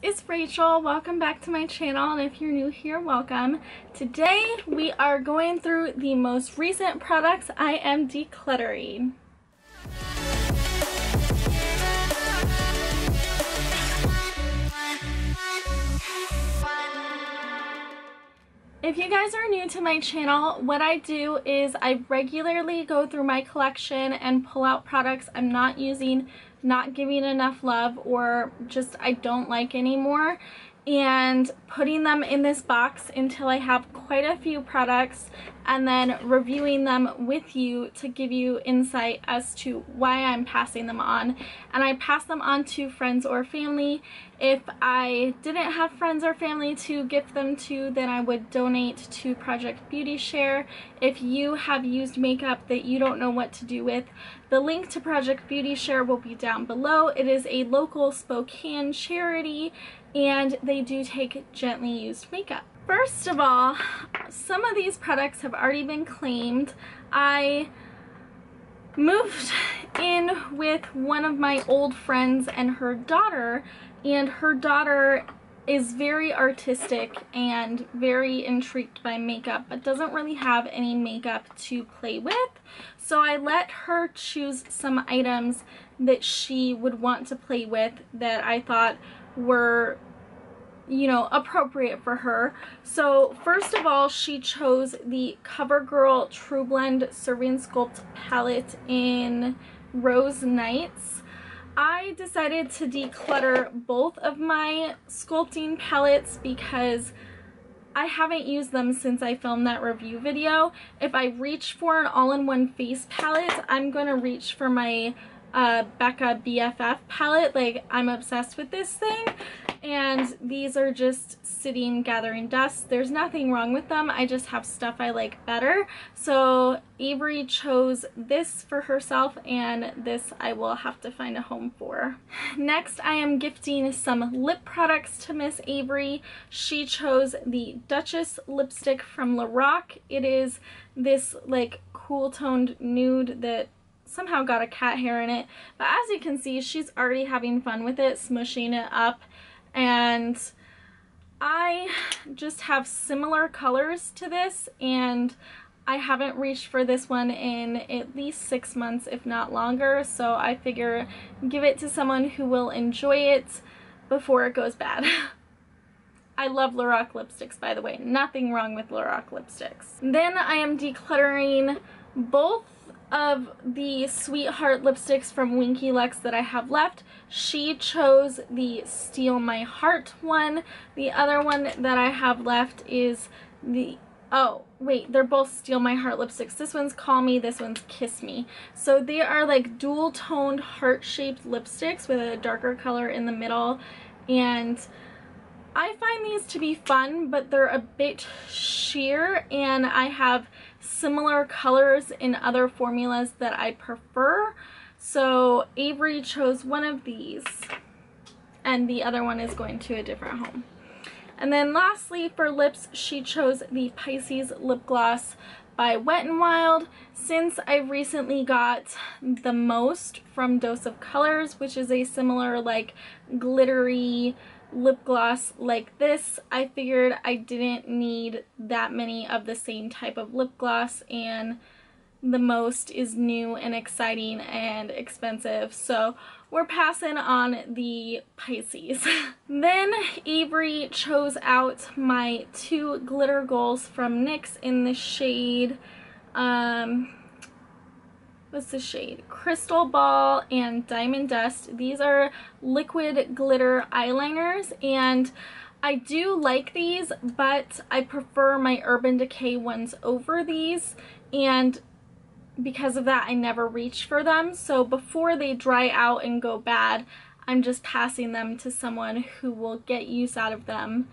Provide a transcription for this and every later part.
it's Rachel. Welcome back to my channel, and if you're new here, welcome. Today we are going through the most recent products I am decluttering. If you guys are new to my channel, what I do is I regularly go through my collection and pull out products I'm not using, not giving enough love, or just I don't like anymore, and putting them in this box until I have quite a few products, and then reviewing them with you to give you insight as to why I'm passing them on. And I pass them on to friends or family. If I didn't have friends or family to gift them to, then I would donate to Project Beauty Share. If you have used makeup that you don't know what to do with, the link to Project Beauty Share will be down below. It is a local Spokane charity, and they do take gently used makeup. First of all, some of these products have already been claimed. I moved in with one of my old friends and her daughter is very artistic and very intrigued by makeup, but doesn't really have any makeup to play with. So I let her choose some items that she would want to play with that I thought were, you know, appropriate for her. So first of all, she chose the CoverGirl True Blend Serving Sculpt palette in Rose Nights. I decided to declutter both of my sculpting palettes because I haven't used them since I filmed that review video. If I reach for an all-in-one face palette, I'm gonna reach for my Becca BFF palette. Like, I'm obsessed with this thing, and these are just sitting gathering dust. There's nothing wrong with them, I just have stuff I like better. So Avery chose this for herself, and this I will have to find a home for. Next, I am gifting some lip products to Miss Avery. She chose the Duchess lipstick from Lorac. It is this like cool toned nude that somehow got a cat hair in it, but as you can see, she's already having fun with it, smushing it up. And I just have similar colors to this, and I haven't reached for this one in at least 6 months, if not longer, so I figure give it to someone who will enjoy it before it goes bad. I love Lorac lipsticks, by the way. Nothing wrong with Lorac lipsticks. Then I am decluttering both of the Sweetheart lipsticks from Winky Lux that I have left. She chose the Steal My Heart one. The other one that I have left is the, oh wait, they're both Steal My Heart lipsticks. This one's Call Me, this one's Kiss Me. So they are like dual toned heart shaped lipsticks with a darker color in the middle, and I find these to be fun, but they're a bit sheer, and I have similar colors in other formulas that I prefer. So Avery chose one of these, and the other one is going to a different home. And then lastly, for lips, she chose the Pisces lip gloss by Wet n Wild. Since I recently got the Most from Dose of Colors, which is a similar like glittery lip gloss like this, I figured I didn't need that many of the same type of lip gloss, and the Most is new and exciting and expensive, so we're passing on the Pisces. Then Avery chose out my 2 glitter goals from NYX in the shade, what's the shade? Crystal Ball and Diamond Dust. These are liquid glitter eyeliners, and I do like these, but I prefer my Urban Decay ones over these, and because of that I never reach for them. So before they dry out and go bad, I'm just passing them to someone who will get use out of them,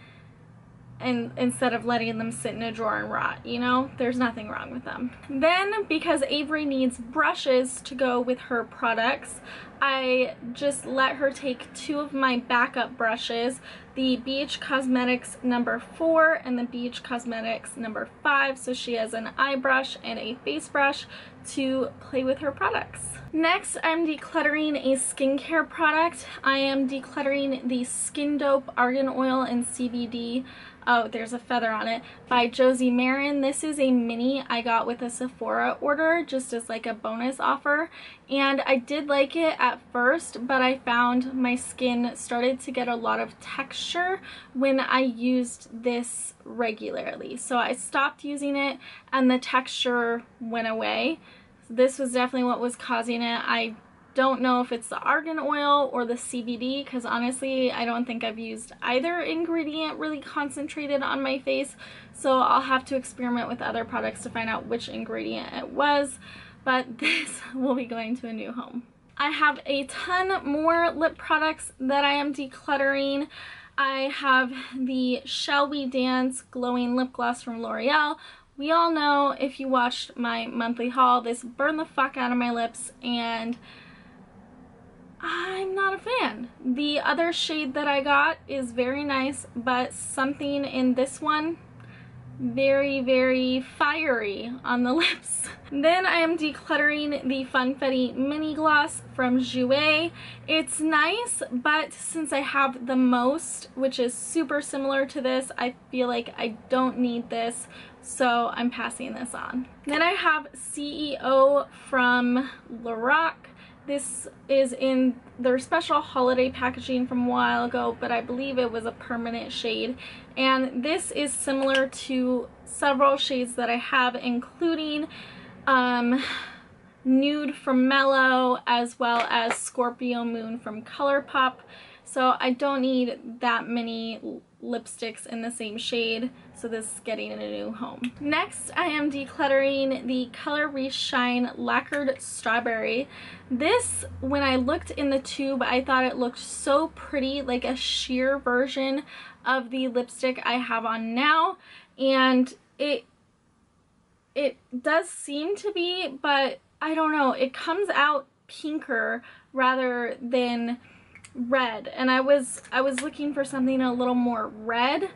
and instead of letting them sit in a drawer and rot, you know? There's nothing wrong with them. Then, because Avery needs brushes to go with her products, I just let her take 2 of my backup brushes, the BH Cosmetics number 4 and the BH Cosmetics number 5, so she has an eye brush and a face brush to play with her products. Next, I'm decluttering a skincare product. I am decluttering the Skin Dope Argan Oil and CBD, oh, there's a feather on it, by Josie Marin. This is a mini I got with a Sephora order just as like a bonus offer, and I did like it at first, but I found my skin started to get a lot of texture when I used this regularly. So I stopped using it and the texture went away. This was definitely what was causing it. I don't know if it's the argan oil or the CBD, because honestly I don't think I've used either ingredient really concentrated on my face, so I'll have to experiment with other products to find out which ingredient it was, but this will be going to a new home. I have a ton more lip products that I am decluttering. I have the Shall We Dance Glowing Lip Gloss from L'Oreal. We all know, if you watched my monthly haul, this burned the fuck out of my lips and I'm not a fan. The other shade that I got is very nice, but something in this one, very, very fiery on the lips. Then I am decluttering the Funfetti Mini Gloss from Jouer. It's nice, but since I have the Most, which is super similar to this, I feel like I don't need this, so I'm passing this on. Then I have CEO from Lorac. This is in their special holiday packaging from a while ago, but I believe it was a permanent shade. And this is similar to several shades that I have, including Nude from Mellow, as well as Scorpio Moon from ColourPop. So I don't need that many lipsticks in the same shade, so this is getting in a new home. Next, I am decluttering the Color Reshine Lacquered Strawberry. This, when I looked in the tube, I thought it looked so pretty, like a sheer version of the lipstick I have on now, and it does seem to be, but I don't know, it comes out pinker rather than red, and I was looking for something a little more red,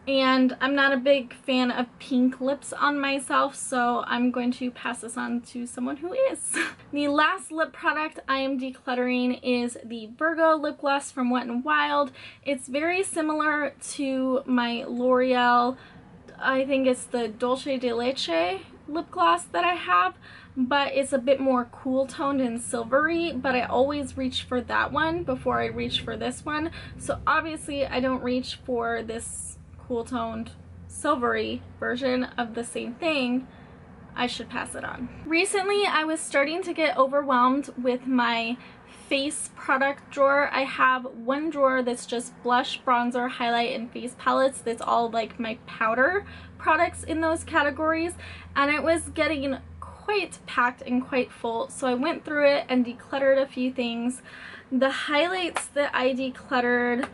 and I'm not a big fan of pink lips on myself, so I'm going to pass this on to someone who is. The last lip product I am decluttering is the Virgo lip gloss from Wet n Wild. It's very similar to my L'Oreal, I think it's the Dulce de Leche lip gloss that I have, but it's a bit more cool toned and silvery, but I always reach for that one before I reach for this one, so obviously I don't reach for this cool toned silvery version of the same thing. I should pass it on. Recently I was starting to get overwhelmed with my face product drawer. I have one drawer that's just blush, bronzer, highlight, and face palettes. That's all like my powder products in those categories, and it was getting quite packed and quite full, so I went through it and decluttered a few things. The highlights that I decluttered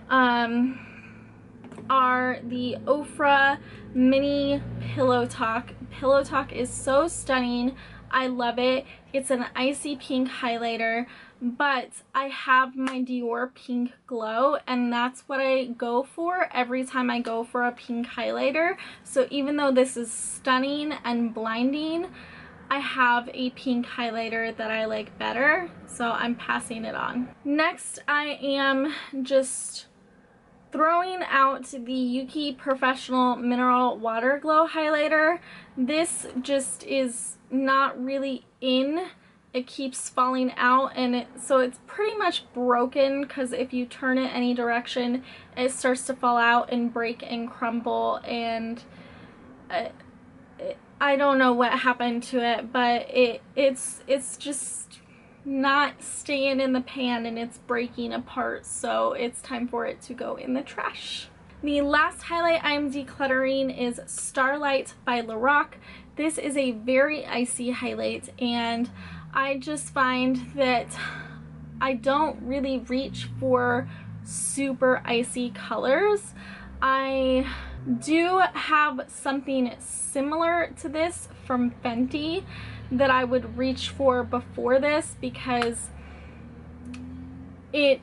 are the Ofra Mini Pillow Talk. Pillow Talk is so stunning. I love it. It's an icy pink highlighter, but I have my Dior Pink Glow, and that's what I go for every time I go for a pink highlighter. So even though this is stunning and blinding, I have a pink highlighter that I like better, so I'm passing it on. Next, I am just throwing out the Yuki Professional Mineral Water Glow Highlighter. This just is not really in. It keeps falling out, and so it's pretty much broken, because if you turn it any direction, it starts to fall out and break and crumble, and I don't know what happened to it, but it's just not staying in the pan, and it's breaking apart, so it's time for it to go in the trash. The last highlight I'm decluttering is Starlight by Lorac. This is a very icy highlight, and I just find that I don't really reach for super icy colors. I do have something similar to this from Fenty that I would reach for before this, because it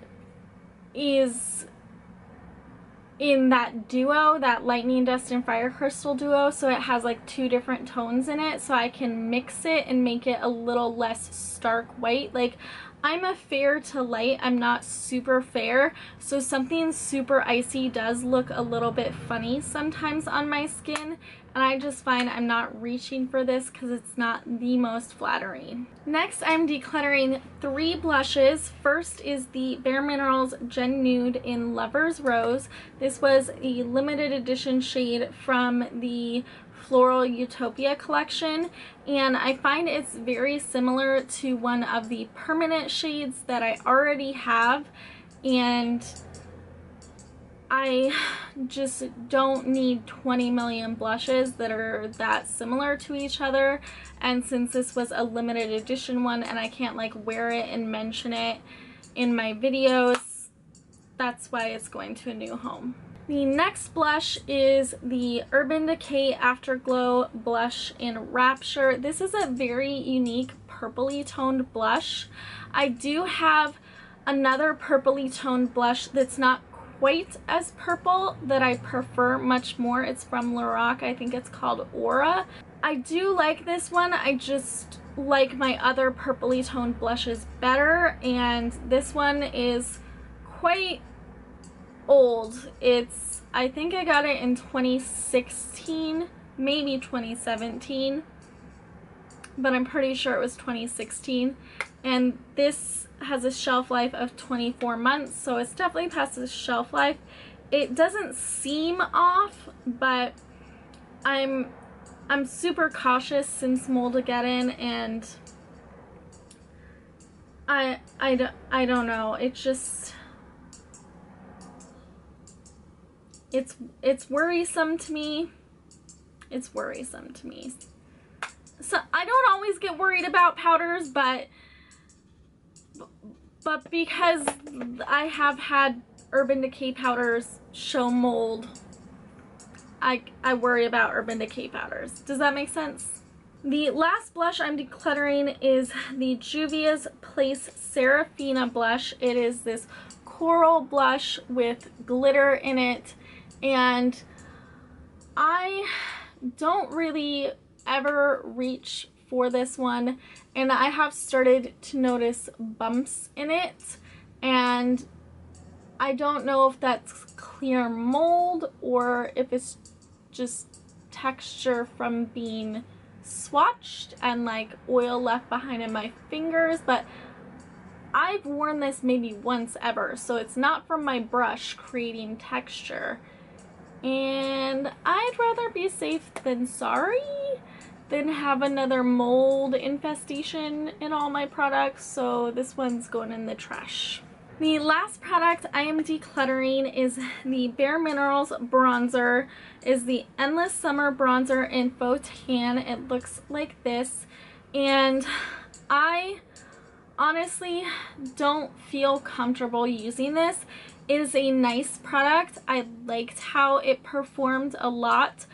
in that duo, that lightning dust and fire crystal duo, so it has like 2 different tones in it, so I can mix it and make it a little less stark white. Like, I'm a fair to light, I'm not super fair, so something super icy does look a little bit funny sometimes on my skin, and I just find I'm not reaching for this because it's not the most flattering. Next, I'm decluttering 3 blushes. First is the Bare Minerals Gen Nude in Lover's Rose. This was a limited edition shade from the Floral Utopia collection, and I find it's very similar to one of the permanent shades that I already have, and I just don't need 20 million blushes that are that similar to each other. And since this was a limited edition one and I can't like wear it and mention it in my videos, that's why it's going to a new home. The next blush is the Urban Decay Afterglow Blush in Rapture. This is a very unique purpley toned blush. I do have another purpley toned blush that's not quite as purple that I prefer much more. It's from Lorac. I think it's called Aura. I do like this one. I just like my other purpley toned blushes better, and this one is quite old. I think I got it in 2016, maybe 2017, but I'm pretty sure it was 2016, and this has a shelf life of 24 months, so it's definitely past the shelf life. It doesn't seem off, but I'm super cautious since Moldageddon, and I don't know, it just, it's worrisome to me. It's worrisome to me. So I don't always get worried about powders, but because I have had Urban Decay powders show mold, I worry about Urban Decay powders. Does that make sense? The last blush I'm decluttering is the Juvia's Place Serafina blush. It is this coral blush with glitter in it, and I don't really ever reach for this one, and I have started to notice bumps in it, and I don't know if that's clear mold or if it's just texture from being swatched and like oil left behind in my fingers, but I've worn this maybe once ever, so it's not from my brush creating texture, and I'd rather be safe than sorry than have another mold infestation in all my products, so this one's going in the trash. The last product I am decluttering is the Bare Minerals bronzer. Is the Endless Summer bronzer in Faux Tan. It looks like this, and I honestly don't feel comfortable using this. It is a nice product. I liked how it performed a lot,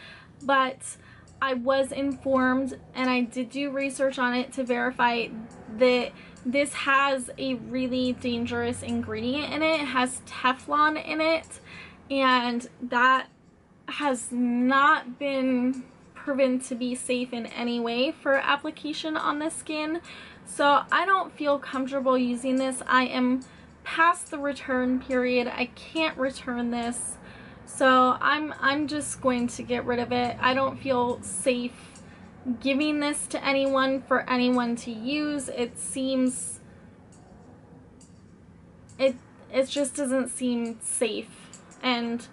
but I was informed, and I did do research on it to verify that this has a really dangerous ingredient in it. It has Teflon in it, and that has not been proven to be safe in any way for application on the skin. So I don't feel comfortable using this. I am past the return period. I can't return this. So I'm just going to get rid of it. I don't feel safe giving this to anyone for anyone to use. It seems, it just doesn't seem safe, and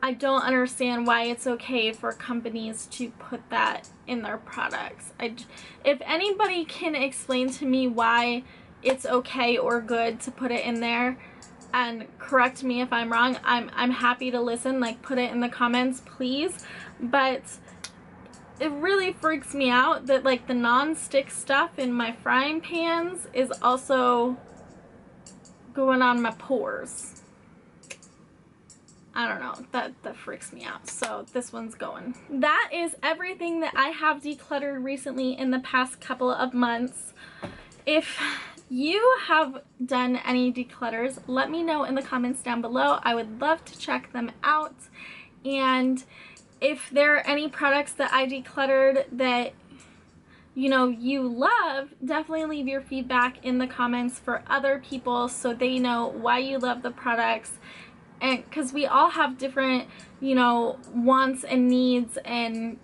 I don't understand why it's okay for companies to put that in their products. If anybody can explain to me why it's okay or good to put it in there, and correct me if I'm wrong, I'm happy to listen. Like, put it in the comments, please. But it really freaks me out that like the non-stick stuff in my frying pans is also going on my pores. I don't know, that freaks me out. So this one's going. That is everything that I have decluttered recently in the past couple of months. If you have done any declutters, let me know in the comments down below. I would love to check them out. And if there are any products that I decluttered that you love, definitely leave your feedback in the comments for other people so they know why you love the products. And because we all have different wants and needs, and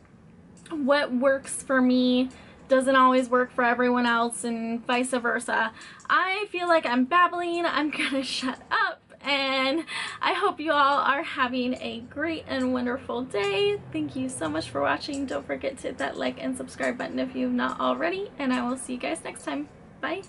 what works for me doesn't always work for everyone else, and vice versa. I feel like I'm babbling. I'm gonna shut up, and I hope you all are having a great and wonderful day. Thank you so much for watching. Don't forget to hit that like and subscribe button if you've not already, and I will see you guys next time. Bye.